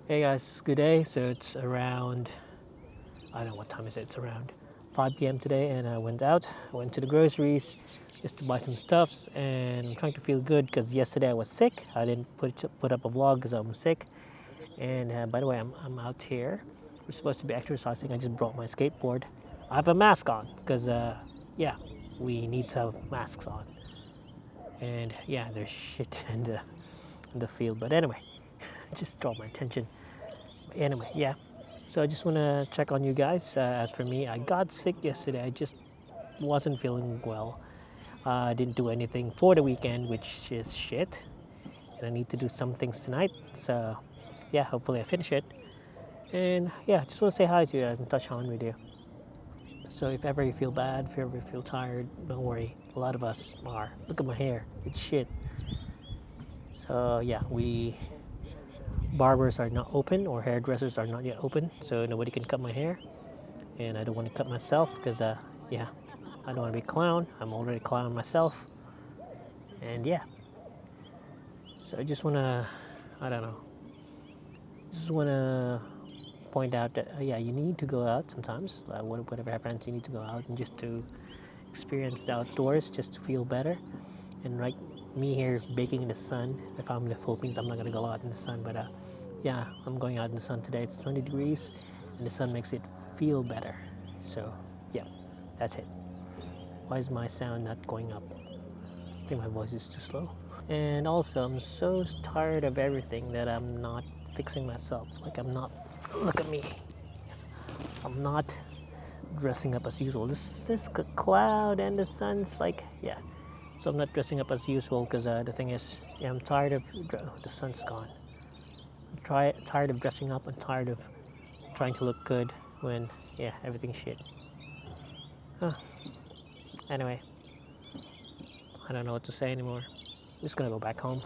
Hey guys, good day. So it's around, I don't know what time is it. It's around 5 p.m. today, and I went out. I went to the groceries just to buy some stuffs, and I'm trying to feel good because yesterday I was sick. I didn't put up a vlog because I'm sick. And by the way, I'm out here. We're supposed to be exercising. I just brought my skateboard. I have a mask on because yeah, we need to have masks on. And yeah, there's shit in the field. But anyway, just draw my attention. Anyway, yeah. So I just want to check on you guys. As for me, I got sick yesterday. I just wasn't feeling well. I didn't do anything for the weekend, which is shit. And I need to do some things tonight. So yeah, hopefully I finish it. And yeah, just want to say hi to you guys and touch on with you. So if ever you feel bad, if you ever feel tired, don't worry. A lot of us are. Look at my hair. It's shit. So yeah, we barbers are not open or hairdressers are not yet open, so nobody can cut my hair. And I don't want to cut myself because yeah, I don't want to be a clown. I'm already a clown myself. And yeah, so I just want to, I don't know, just want to point out that yeah, you need to go out sometimes. Whatever happens, you need to go out and just to experience the outdoors, just to feel better. And like me here baking in the sun, if I'm in the Philippines, I'm not gonna go out in the sun. But yeah, I'm going out in the sun today. It's 20 degrees, and the sun makes it feel better. So yeah, that's it. Why is my sound not going up? I think my voice is too slow. And also, I'm so tired of everything that I'm not fixing myself. Like, I'm not, look at me. I'm not dressing up as usual. This cloud and the sun's like, yeah. So I'm not dressing up as usual because the thing is, yeah, I'm tired of, the sun's gone. Tired of dressing up. I'm tired of trying to look good when, yeah, everything's shit. Huh. Anyway, I don't know what to say anymore. I'm just gonna go back home.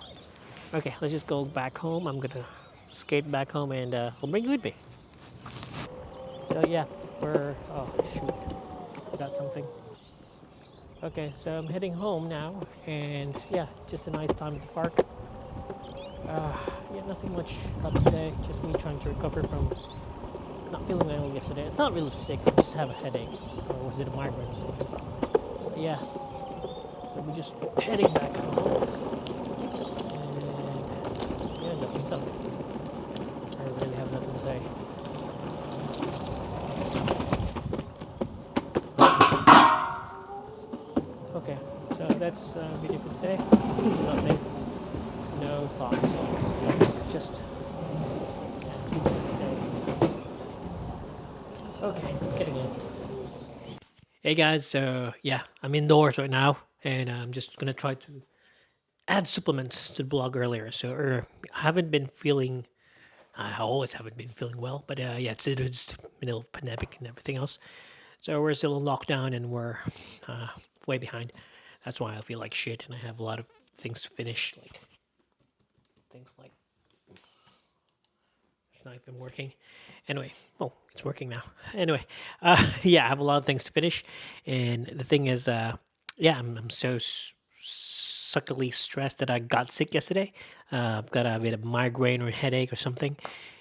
Okay, let's just go back home. I'm gonna skate back home and we'll bring you with me. So yeah, oh shoot, forgot something. Okay, so I'm heading home now, and yeah, just a nice time at the park. Yeah, nothing much up today. Just me trying to recover from not feeling well yesterday. It's not really sick. I just have a headache, or was it a migraine or something? But yeah, so we're just heading back home, and yeah, nothing's up. I really have nothing to say. Okay, so that's video for today. Nothing, no thoughts. It's just today. Okay, getting in. Hey guys, so yeah, I'm indoors right now, and I'm just gonna try to add supplements to the blog earlier. So I haven't been feeling, I always haven't been feeling well, but yeah, it's middle of pandemic and everything else. So we're still in lockdown and we're uh, way behind. That's why I feel like shit, and I have a lot of things to finish, like things like it's not even working. Anyway, oh, it's working now. Anyway, yeah, I have a lot of things to finish, and the thing is, yeah, I'm so suckily stressed that I got sick yesterday. I've got a bit of migraine or headache or something,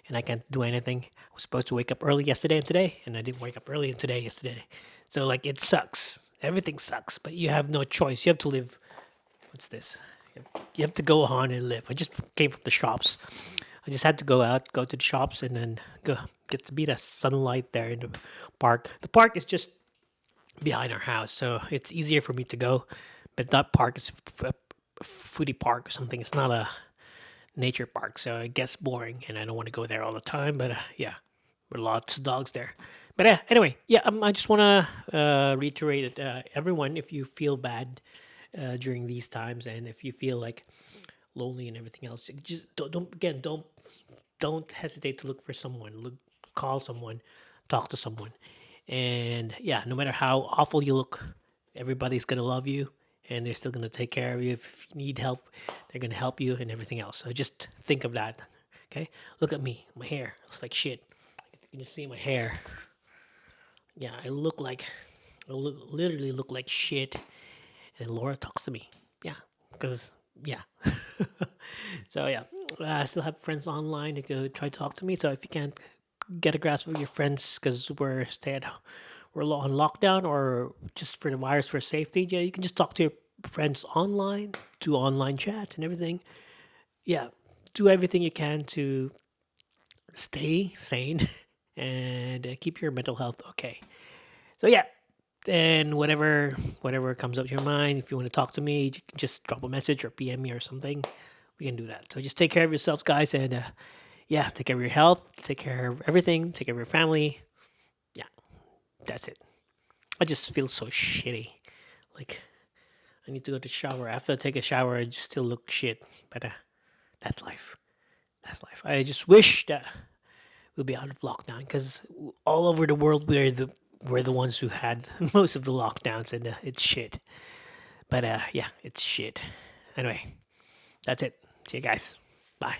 and I can't do anything. I was supposed to wake up early yesterday and today, and I didn't wake up early and today yesterday. So like it sucks. Everything sucks, but you have no choice. You have to live. What's this? You have to go on and live. I just came from the shops. I just had to go out, go to the shops, and then go get to be the sunlight there in the park. The park is just behind our house, so it's easier for me to go. But that park is a foodie park or something. It's not a nature park, so it gets boring, and I don't want to go there all the time. But yeah, there are lots of dogs there. But anyway, yeah, I just want to reiterate that everyone, if you feel bad during these times, and if you feel like lonely and everything else, just don't hesitate to look for someone. Call someone, talk to someone, and yeah, no matter how awful you look, everybody's gonna love you, and they're still gonna take care of you. If you need help, they're gonna help you, and everything else. So just think of that. Okay, look at me. My hair looks like shit. You can just see my hair. Yeah, literally look like shit. And Laura talks to me. Yeah, because yeah. So yeah, I still have friends online who could try to talk to me. So if you can't get a grasp of your friends because we're on lockdown or just for the virus for safety, yeah, you can just talk to your friends online, do online chats and everything. Yeah, do everything you can to stay sane and keep your mental health okay. So yeah, and whatever comes up to your mind, if you want to talk to me, you can just drop a message or PM me or something. We can do that. So just take care of yourselves, guys, and yeah, take care of your health, take care of everything, take care of your family. Yeah, that's it. I just feel so shitty. Like I need to go to shower. After I take a shower, I just still look shit. But that's life. That's life. I just wish that we'll be out of lockdown because all over the world we're the ones who had most of the lockdowns, and it's shit. But yeah, it's shit. Anyway, that's it. See you guys. Bye.